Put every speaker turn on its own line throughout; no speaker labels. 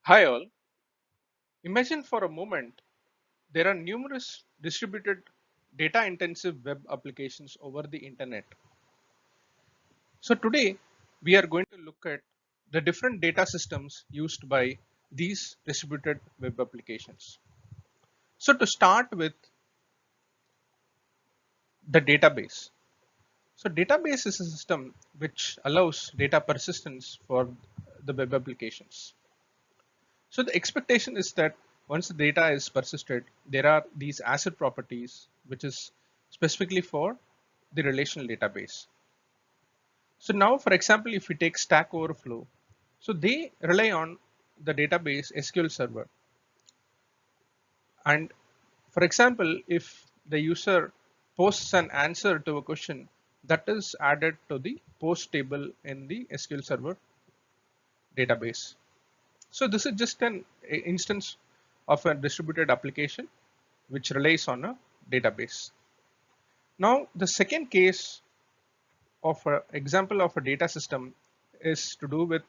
Hi all. Imagine for a moment there are numerous distributed data intensive web applications over the internet. So today we are going to look at the different data systems used by these distributed web applications. So to start with the database. So database is a system which allows data persistence for the web applications. So the expectation is that once the data is persisted, there are these asset properties, which is specifically for the relational database. So now, for example, if we take Stack Overflow, so they rely on the database SQL Server. And for example, if the user posts an answer to a question, that is added to the post table in the SQL Server database. So this is just an instance of a distributed application which relies on a database. Now, the second case of an example of a data system is to do with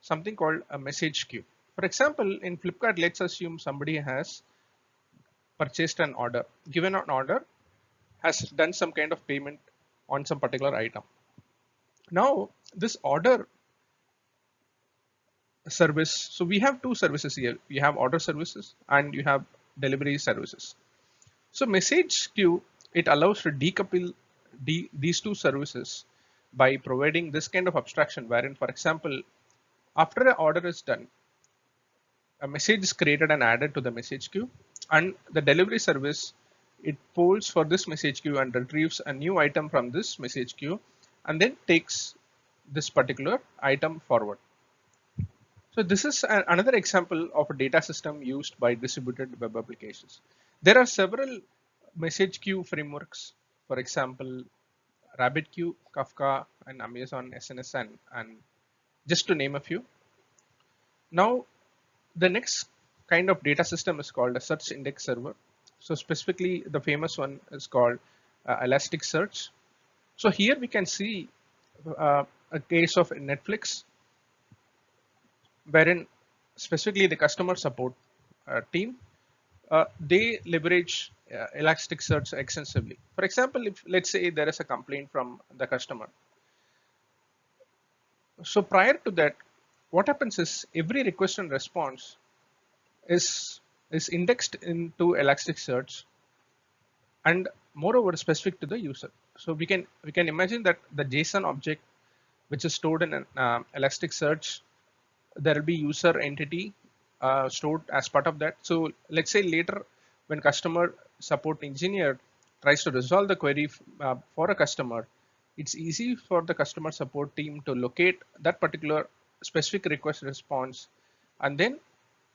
something called a message queue. For example, in Flipkart, let's assume somebody has purchased an order, given an order, has done some kind of payment on some particular item. Now, this order service, so we have two services here. You have order services and you have delivery services. So message queue, it allows to decouple these two services by providing this kind of abstraction wherein, for example, after an order is done, a message is created and added to the message queue, and the delivery service, it polls for this message queue and retrieves a new item from this message queue and then takes this particular item forward. So this is another example of a data system used by distributed web applications. There are several message queue frameworks, for example, RabbitQueue, Kafka, and Amazon SNSN, and just to name a few. Now, the next kind of data system is called a search index server. So specifically, the famous one is called Elasticsearch. So here we can see a case of Netflix, wherein specifically the customer support team, they leverage Elasticsearch extensively. For example, if let's say there is a complaint from the customer, so prior to that, what happens is every request and response is is indexed into Elasticsearch, and moreover specific to the user. So we can imagine that the JSON object which is stored in an Elasticsearch, there will be user entity stored as part of that. So let's say later when customer support engineer tries to resolve the query for a customer, it's easy for the customer support team to locate that particular specific request response and then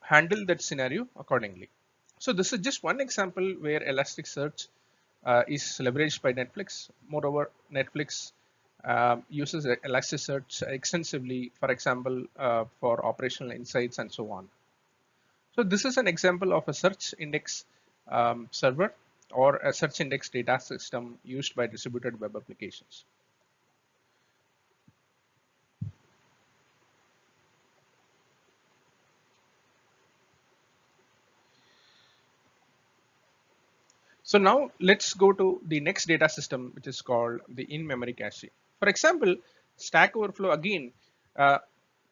handle that scenario accordingly. So this is just one example where Elasticsearch is leveraged by Netflix. Moreover, Netflix uses Elasticsearch extensively, for example, for operational insights and so on. So this is an example of a search index server or a search index data system used by distributed web applications. So now let's go to the next data system, which is called the in-memory cache. For example, Stack Overflow again,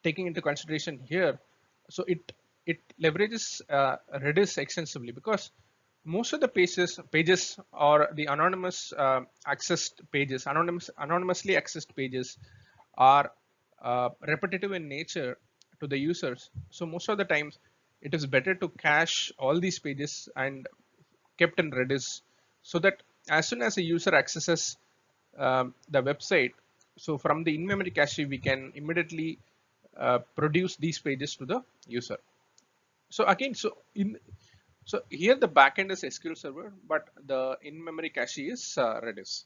taking into consideration here, so it leverages Redis extensively because most of the pages or the anonymous accessed pages, anonymously accessed pages are repetitive in nature to the users. So most of the times it is better to cache all these pages and kept in Redis so that as soon as a user accesses the website, so from the in-memory cache, we can immediately produce these pages to the user. So again, so here the backend is SQL Server, but the in-memory cache is Redis.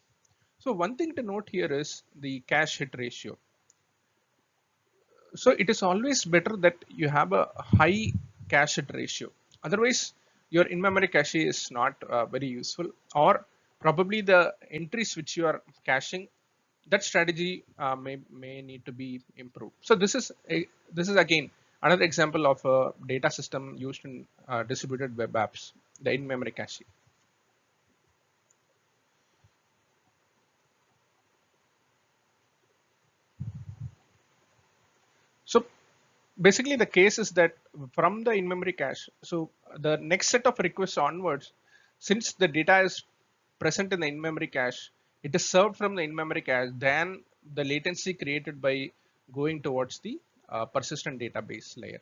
So one thing to note here is the cache hit ratio. So it is always better that you have a high cache hit ratio. Otherwise, your in-memory cache is not very useful, or probably the entries which you are caching, that strategy may need to be improved. So this is again Another example of a data system used in distributed web apps, the in-memory cache. So basically the case is that from the in-memory cache, so the next set of requests onwards, since the data is present in the in-memory cache, it is served from the in-memory cache, then the latency created by going towards the persistent database layer.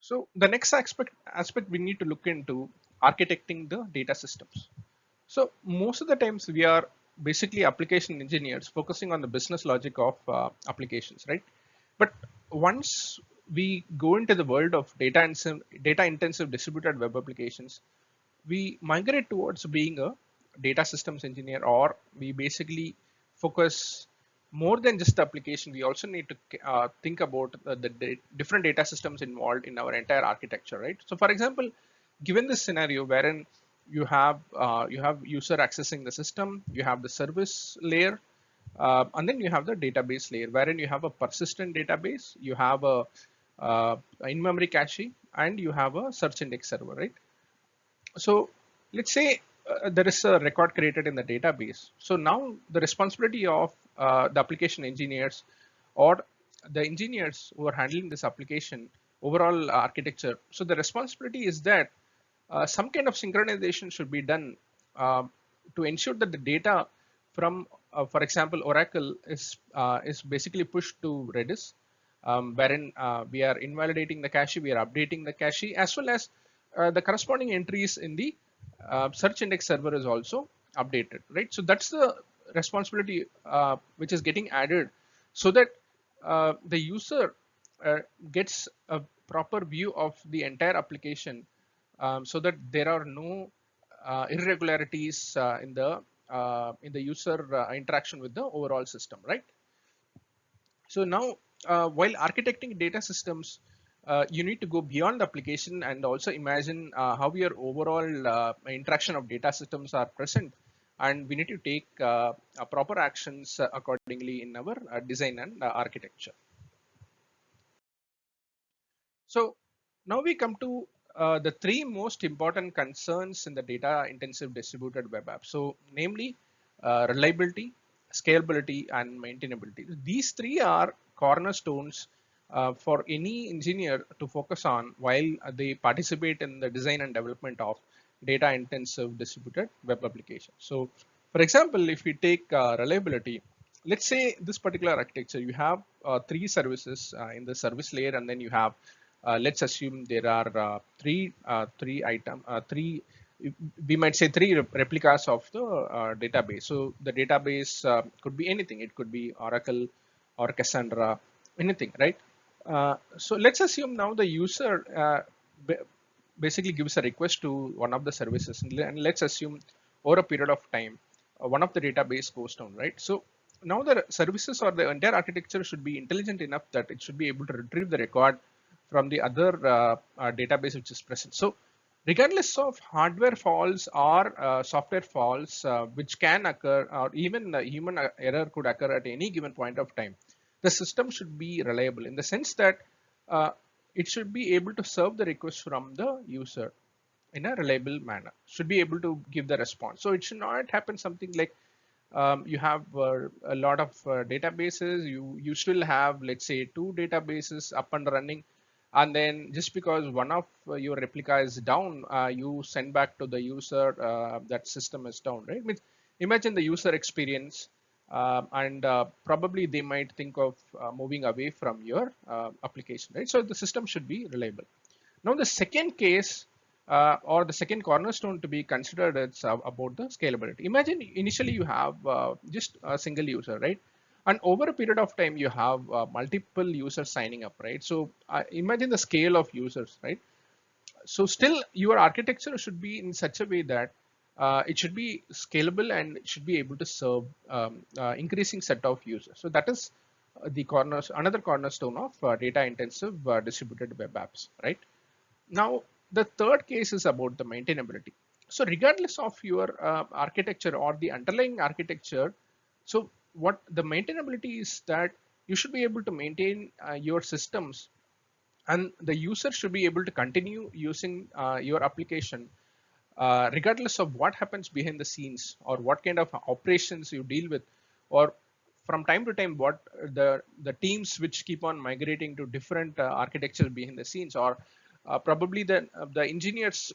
So the next aspect we need to look into architecting the data systems. So most of the times we are basically application engineers focusing on the business logic of applications, right? But once we go into the world of data intensive distributed web applications, we migrate towards being a data systems engineer, or we basically focus more than just the application. We also need to think about the different data systems involved in our entire architecture, right? So for example, given this scenario wherein you have user accessing the system, you have the service layer, and then you have the database layer wherein you have a persistent database, you have a in-memory cache, and you have a search index server, right? So let's say there is a record created in the database. So now the responsibility of the application engineers or the engineers who are handling this application overall architecture. So the responsibility is that some kind of synchronization should be done uh, to ensure that the data from, for example, Oracle is basically pushed to Redis, wherein we are invalidating the cache, we are updating the cache, as well as the corresponding entries in the search index server is also updated, right? So that's the responsibility which is getting added, so that the user uh, gets a proper view of the entire application, so that there are no irregularities in the user interaction with the overall system, right? So now, while architecting data systems, you need to go beyond the application and also imagine how your overall interaction of data systems are present, and we need to take proper actions accordingly in our design and architecture. So now we come to the three most important concerns in the data intensive distributed web app. So namely, reliability, scalability, and maintainability. These three are cornerstones for any engineer to focus on while they participate in the design and development of data intensive distributed web applications. So for example, if we take reliability, let's say this particular architecture, you have three services in the service layer, and then you have, let's assume there are three, we might say three replicas of the database. So the database could be anything. It could be Oracle or Cassandra, anything, right? So let's assume now the user basically gives a request to one of the services, and let's assume over a period of time, one of the database goes down, right? So now the services or the entire architecture should be intelligent enough that it should be able to retrieve the record from the other database which is present. So regardless of hardware faults or software faults which can occur, or even human error could occur at any given point of time, the system should be reliable in the sense that uh, it should be able to serve the request from the user in a reliable manner, should be able to give the response. So it should not happen something like you have a lot of databases, you still have, let's say, two databases up and running, and then just because one of your replica is down, you send back to the user that system is down, right? Means imagine the user experience, and probably they might think of moving away from your application, right? So the system should be reliable. Now the second case, or the second cornerstone to be considered, is about the scalability. Imagine initially you have just a single user, right? And over a period of time, you have multiple users signing up, right? So imagine the scale of users, right? So still your architecture should be in such a way that it should be scalable and it should be able to serve increasing set of users. So that is another cornerstone of data intensive distributed web apps, right? Now The third case is about the maintainability. So regardless of your architecture or the underlying architecture, so what the maintainability is that you should be able to maintain your systems, and the user should be able to continue using your application regardless of what happens behind the scenes or what kind of operations you deal with, or from time to time what the teams which keep on migrating to different architecture behind the scenes, or probably the engineers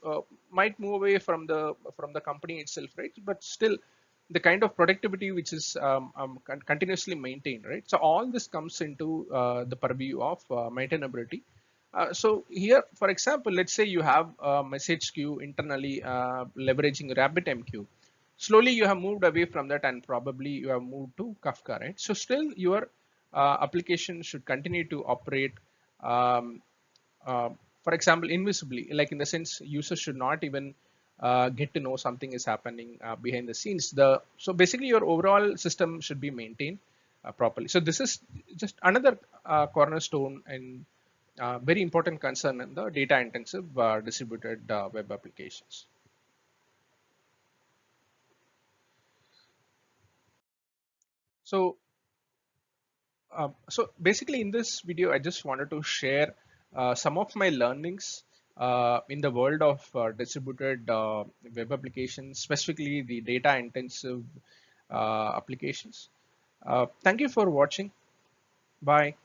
might move away from the company itself, right? But still the kind of productivity which is continuously maintained, right? So all this comes into the purview of maintainability. So here, for example, let's say you have a message queue internally leveraging RabbitMQ. Slowly you have moved away from that and probably you have moved to Kafka, right? So still your application should continue to operate, um, uh, for example, invisibly, like in the sense users should not even get to know something is happening behind the scenes. So basically your overall system should be maintained properly. So this is just another cornerstone and very important concern in the data intensive distributed web applications. So, so basically in this video, I just wanted to share some of my learnings in the world of distributed web applications, specifically the data intensive applications. Thank you for watching. Bye.